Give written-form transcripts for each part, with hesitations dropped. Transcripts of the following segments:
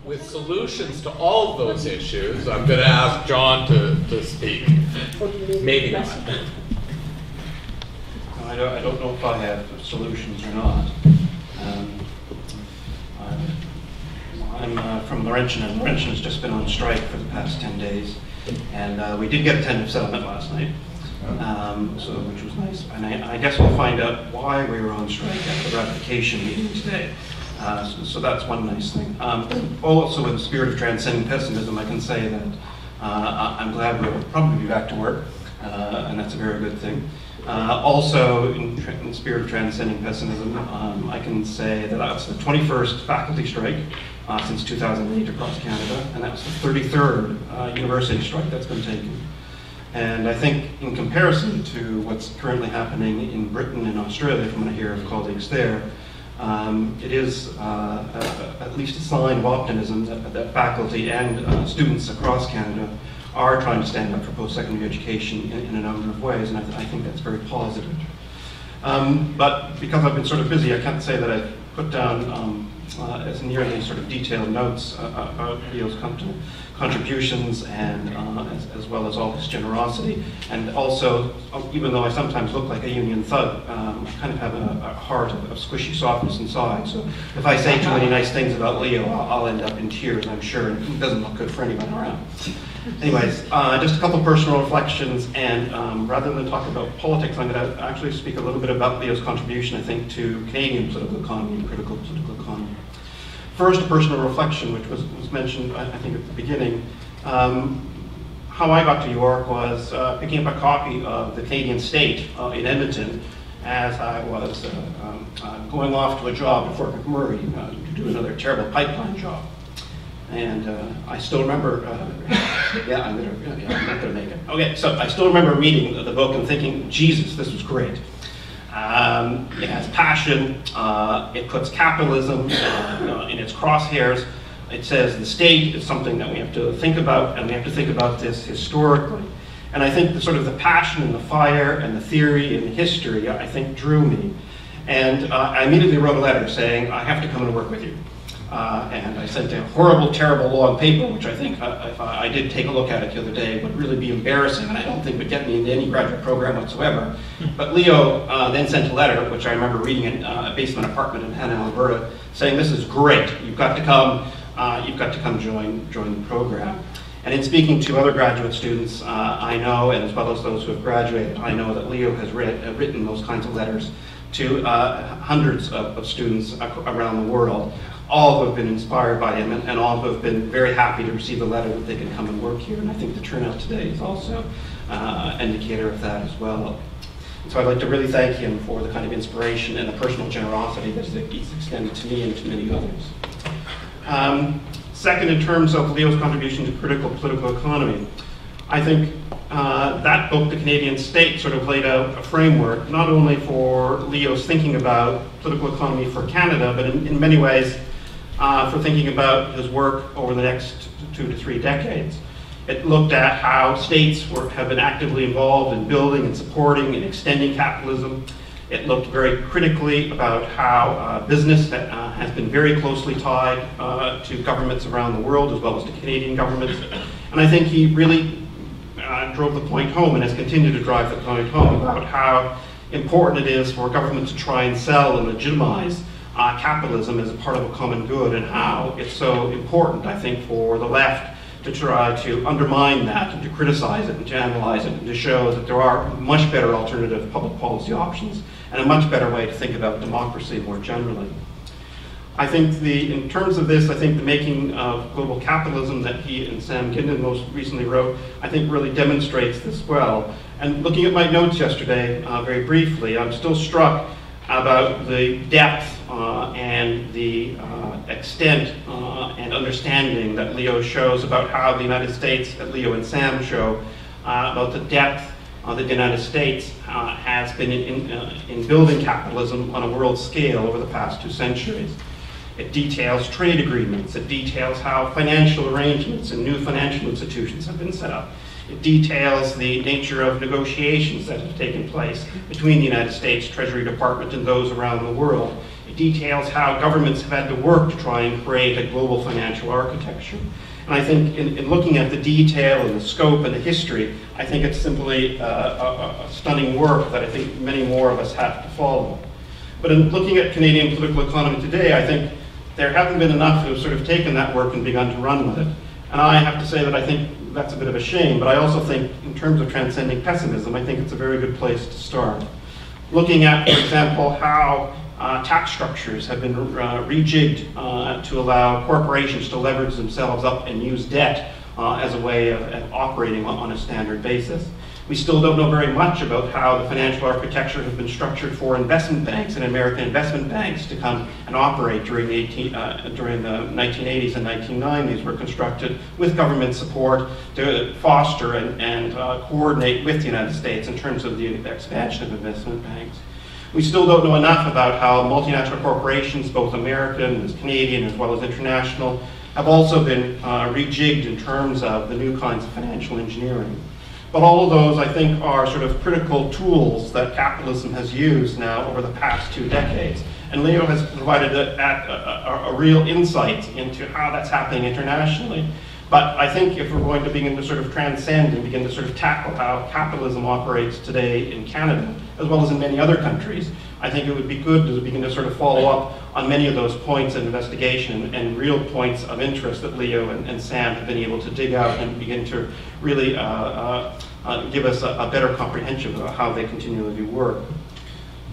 with solutions to all of those issues, I'm going to ask John to speak. Maybe not. I don't know if I have solutions or not. I'm from Laurentian, and Laurentian has just been on strike for the past 10 days. And we did get a tentative settlement last night, which was nice. And I guess we'll find out why we were on strike at the ratification meeting today. So that's one nice thing. Also, in the spirit of transcending pessimism, I can say that I'm glad we'll probably be back to work, and that's a very good thing. Also, in the spirit of transcending pessimism, I can say that that's the 21st faculty strike since 2008 across Canada, and that's the 33rd university strike that's been taken. And I think in comparison to what's currently happening in Britain and Australia, from what I hear of colleagues there, it is at least a sign of optimism that faculty and students across Canada are trying to stand up for post-secondary education in a number of ways, and I think that's very positive. But because I've been sort of busy, I can't say that I've put down as nearly sort of detailed notes about Leo's contributions and as well as all his generosity. And also, even though I sometimes look like a union thug, I kind of have a heart of squishy softness inside. So if I say too many nice things about Leo, I'll end up in tears, I'm sure, and it doesn't look good for anyone around. Anyways, just a couple personal reflections, and rather than talk about politics, I'm going to actually speak a little bit about Leo's contribution, I think, to Canadian political economy and critical political economy. First, a personal reflection, which was mentioned, I think, at the beginning. How I got to York was picking up a copy of the Canadian State in Edmonton as I was going off to a job at Fort McMurray to do another terrible pipeline job. And I still remember, I'm not gonna make it. Okay, so I still remember reading the book and thinking, Jesus, this was great. It has passion, it puts capitalism in its crosshairs. It says the state is something that we have to think about, and we have to think about this historically. And I think the passion and the fire and the theory and the history, I think, drew me. And I immediately wrote a letter saying, I have to come and work with you. And I sent a horrible, terrible long paper, which I think, if I did take a look at it the other day, would really be embarrassing, and I don't think would get me into any graduate program whatsoever. But Leo then sent a letter, which I remember reading in a basement apartment in Hanna, Alberta, saying, this is great, you've got to come join the program. And in speaking to other graduate students, I know, and as well as those who have graduated, I know that Leo has written those kinds of letters to hundreds of students around the world, all who have been inspired by him, and all who have been very happy to receive the letter that they can come and work here. And I think the turnout today is also an indicator of that as well. And so I'd like to really thank him for the kind of inspiration and the personal generosity that he's extended to me and to many others. Second, in terms of Leo's contribution to critical political economy, I think that book, The Canadian State, sort of laid out a framework, not only for Leo's thinking about political economy for Canada, but in many ways for thinking about his work over the next 2 to 3 decades. It looked at how states have been actively involved in building and supporting and extending capitalism. It looked very critically about how business has been very closely tied to governments around the world, as well as to Canadian governments. And I think he really drove the point home, and has continued to drive the point home, about how important it is for government to try and sell and legitimize capitalism as a part of a common good, and how it's so important, I think, for the left to try to undermine that, and to criticize it, and to analyze it, and to show that there are much better alternative public policy options, and a much better way to think about democracy more generally. I think in terms of this, I think the Making of Global Capitalism that he and Sam Gindin most recently wrote, I think really demonstrates this well. And looking at my notes yesterday, very briefly, I'm still struck about the depth and the extent and understanding that Leo shows about how the United States, that Leo and Sam show, about the depth that the United States has been in building capitalism on a world scale over the past 2 centuries. It details trade agreements. It details how financial arrangements and new financial institutions have been set up. It details the nature of negotiations that have taken place between the United States Treasury Department and those around the world. It It details how governments have had to work to try and create a global financial architecture. And I think in looking at the detail and the scope and the history, I think it's simply a stunning work that I think many more of us have to follow. But in looking at Canadian political economy today, I think there haven't been enough who have sort of taken that work and begun to run with it. And I have to say that I think that's a bit of a shame, but I also think in terms of transcending pessimism, I think it's a very good place to start. Looking at, for example, how tax structures have been rejigged to allow corporations to leverage themselves up and use debt as a way of operating on a standard basis. We still don't know very much about how the financial architecture has been structured for investment banks and American investment banks to come and operate during the 1980s and 1990s, were constructed with government support to foster and coordinate with the United States in terms of the expansion of investment banks. We still don't know enough about how multinational corporations, both American and Canadian as well as international, have also been rejigged in terms of the new kinds of financial engineering. But all of those, I think, are sort of critical tools that capitalism has used now over the past 2 decades. And Leo has provided a real insight into how that's happening internationally. But I think if we're going to begin to sort of transcend and begin to sort of tackle how capitalism operates today in Canada, as well as in many other countries, I think it would be good to begin to sort of follow up on many of those points of investigation and real points of interest that Leo and Sam have been able to dig out and begin to really give us a better comprehension of how they continually work.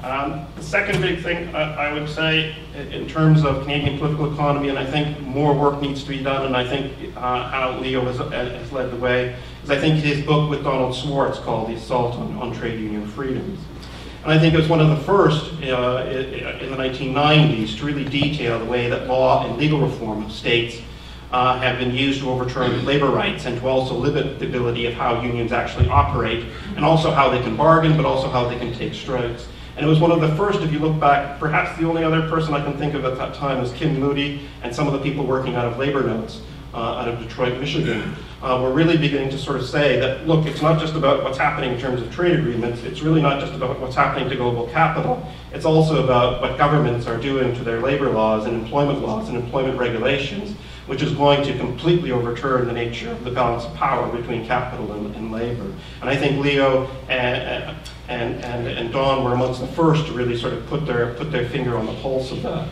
The second big thing I would say in terms of Canadian political economy, and I think more work needs to be done, and I think how Leo has led the way, is I think his book with Donald Swartz called The Assault on Trade Union Freedoms. And I think it was one of the first in the 1990s to really detail the way that law and legal reform of states have been used to overturn labor rights and to also limit the ability of how unions actually operate, and also how they can bargain, but also how they can take strikes. And it was one of the first, if you look back, perhaps the only other person I can think of at that time was Kim Moody and some of the people working out of labor notes out of Detroit, Michigan, were really beginning to sort of say that, look, it's not just about what's happening in terms of trade agreements, it's really not just about what's happening to global capital, it's also about what governments are doing to their labor laws and employment regulations, which is going to completely overturn the nature of the balance of power between capital and labor. And I think Leo and Don were amongst the first to really sort of put their finger on the pulse of that.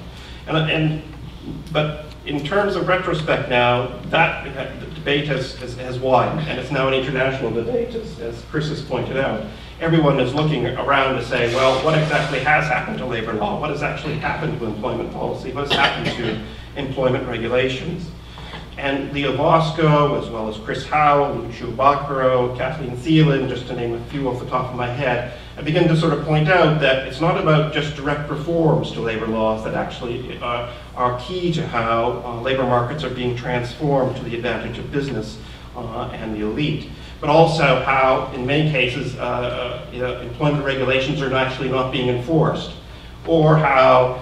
But in terms of retrospect now, the debate has widened, and it's now an international debate, as Chris has pointed out. Everyone is looking around to say, well, what exactly has happened to labor law? What has actually happened to employment policy? What has happened to employment regulations? And Leo Bosco, as well as Chris Howell, Lucio Baccaro, Kathleen Thielen, just to name a few off the top of my head, I begin to sort of point out that it's not about just direct reforms to labor laws that actually are key to how labor markets are being transformed to the advantage of business and the elite, but also how, in many cases, employment regulations are actually not being enforced, or how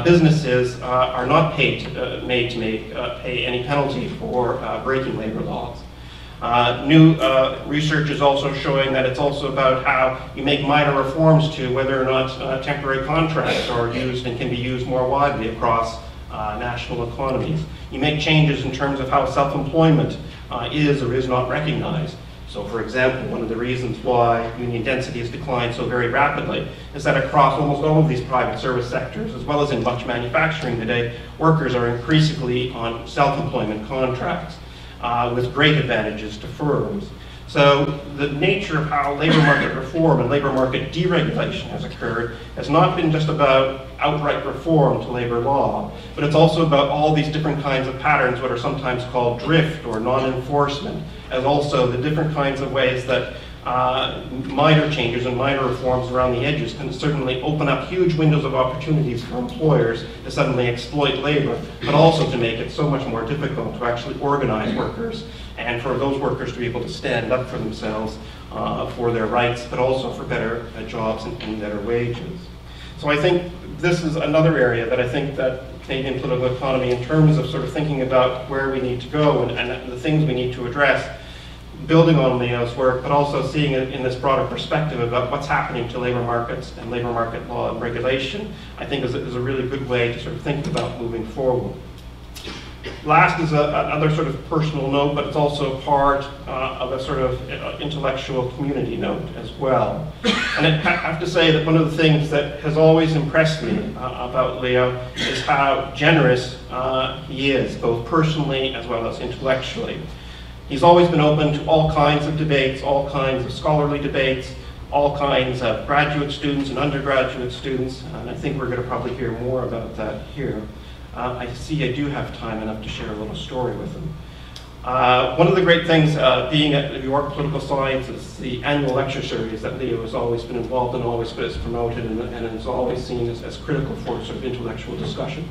businesses are not made to pay any penalty for breaking labor laws. New research is also showing that it's also about how you make minor reforms to whether or not temporary contracts are used and can be used more widely across national economies. You make changes in terms of how self-employment is or is not recognized. So, for example, one of the reasons why union density has declined so very rapidly is that across almost all of these private service sectors, as well as in much manufacturing today, workers are increasingly on self-employment contracts with great advantages to firms. So the nature of how labor market reform and labor market deregulation has occurred has not been just about outright reform to labor law, but it's also about all these different kinds of patterns, what are sometimes called drift or non-enforcement, as also the different kinds of ways that minor changes and minor reforms around the edges can certainly open up huge windows of opportunities for employers to suddenly exploit labor, but also to make it so much more difficult to actually organize workers and for those workers to be able to stand up for themselves for their rights, but also for better jobs and better wages. So I think this is another area that I think that Canadian political economy, in terms of sort of thinking about where we need to go and the things we need to address, building on Leo's work, but also seeing it in this broader perspective about what's happening to labor markets and labor market law and regulation, I think is a really good way to sort of think about moving forward. Last is another sort of personal note, but it's also part of a sort of intellectual community note as well. And I have to say that one of the things that has always impressed me about Leo is how generous he is, both personally as well as intellectually. He's always been open to all kinds of debates, all kinds of scholarly debates, all kinds of graduate students and undergraduate students, and I think we're going to probably hear more about that here. I see I do have time enough to share a little story with him. One of the great things being at New York Political Science is the annual lecture series that Leo has always been involved in, always has promoted, and is always seen as critical for sort of intellectual discussion.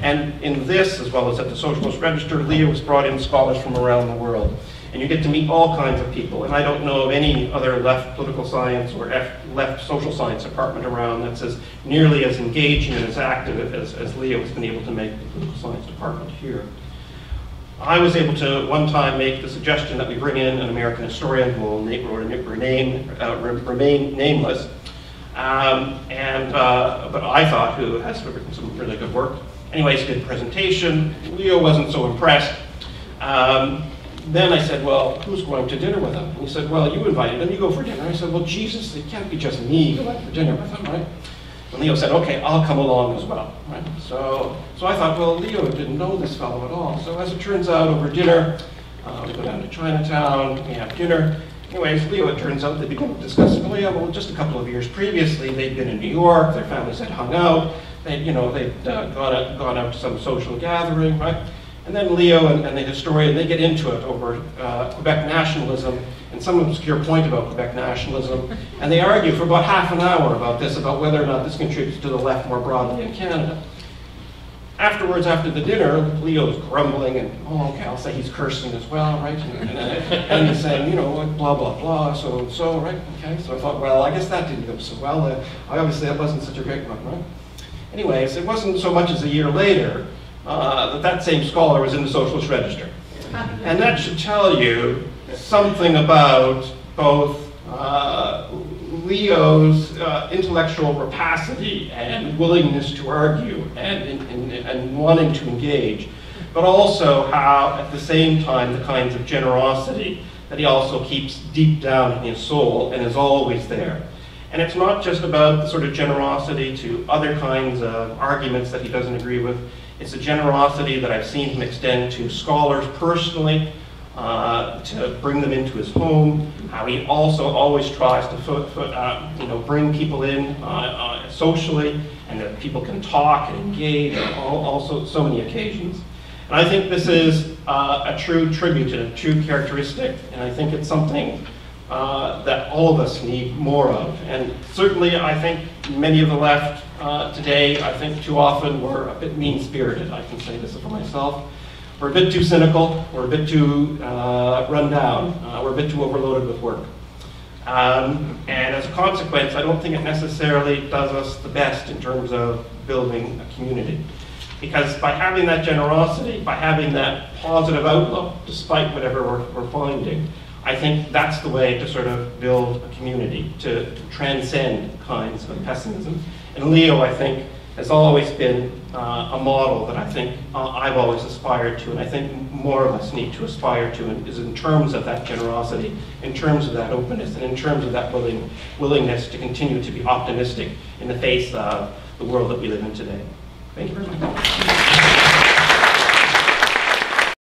And in this, as well as at the Socialist Register, Leo has brought in scholars from around the world. And you get to meet all kinds of people. And I don't know of any other left political science or left social science department around that's as nearly as engaging and as active as Leo has been able to make the political science department here. I was able to one time make the suggestion that we bring in an American historian who will remain nameless. But I thought who has written some really good work. Anyways, he did a presentation. Leo wasn't so impressed. Then I said, well, who's going to dinner with him? And he said, well, you invited him, you go for dinner. I said, well, Jesus, it can't be just me going for dinner with him, right? And Leo said, okay, I'll come along as well, right? So I thought, well, Leo didn't know this fellow at all. So as it turns out, over dinner, we go down to Chinatown, we have dinner. Anyways, Leo, it turns out, they begin to discuss, well, just a couple of years previously, they'd been in New York, their families had hung out, they'd gone out to some social gathering, right? And then Leo and the historian, they get into it over Quebec nationalism and some obscure point about Quebec nationalism. And they argue for about half an hour about this, about whether or not this contributes to the left more broadly in Canada. Afterwards, after the dinner, Leo's grumbling and, oh, okay, I'll say he's cursing as well, right? And he's saying, you know, like blah, blah, blah, so and so, right? Okay, so I thought, well, I guess that didn't go so well. Obviously, that wasn't such a great one, right? Anyways, it wasn't so much as a year later that same scholar was in the Socialist Register. And that should tell you something about both Leo's intellectual rapacity and willingness to argue and wanting to engage, but also how, at the same time, the kinds of generosity that he also keeps deep down in his soul and is always there. And it's not just about the sort of generosity to other kinds of arguments that he doesn't agree with. It's a generosity that I've seen him extend to scholars personally, to bring them into his home. How he also always tries to bring people in socially, and that people can talk and engage on also so many occasions. And I think this is a true tribute and a true characteristic, and I think it's something that all of us need more of. And certainly I think many of the left today, I think too often we're a bit mean-spirited. I can say this for myself. We're a bit too cynical, we're a bit too run down, we're a bit too overloaded with work. And as a consequence, I don't think it necessarily does us the best in terms of building a community. Because by having that generosity, by having that positive outlook, despite whatever we're finding, I think that's the way to sort of build a community, to transcend kinds of pessimism. And Leo, I think, has always been a model that I think I've always aspired to, and I think more of us need to aspire to, and is in terms of that generosity, in terms of that openness, and in terms of that willingness to continue to be optimistic in the face of the world that we live in today. Thank you very much.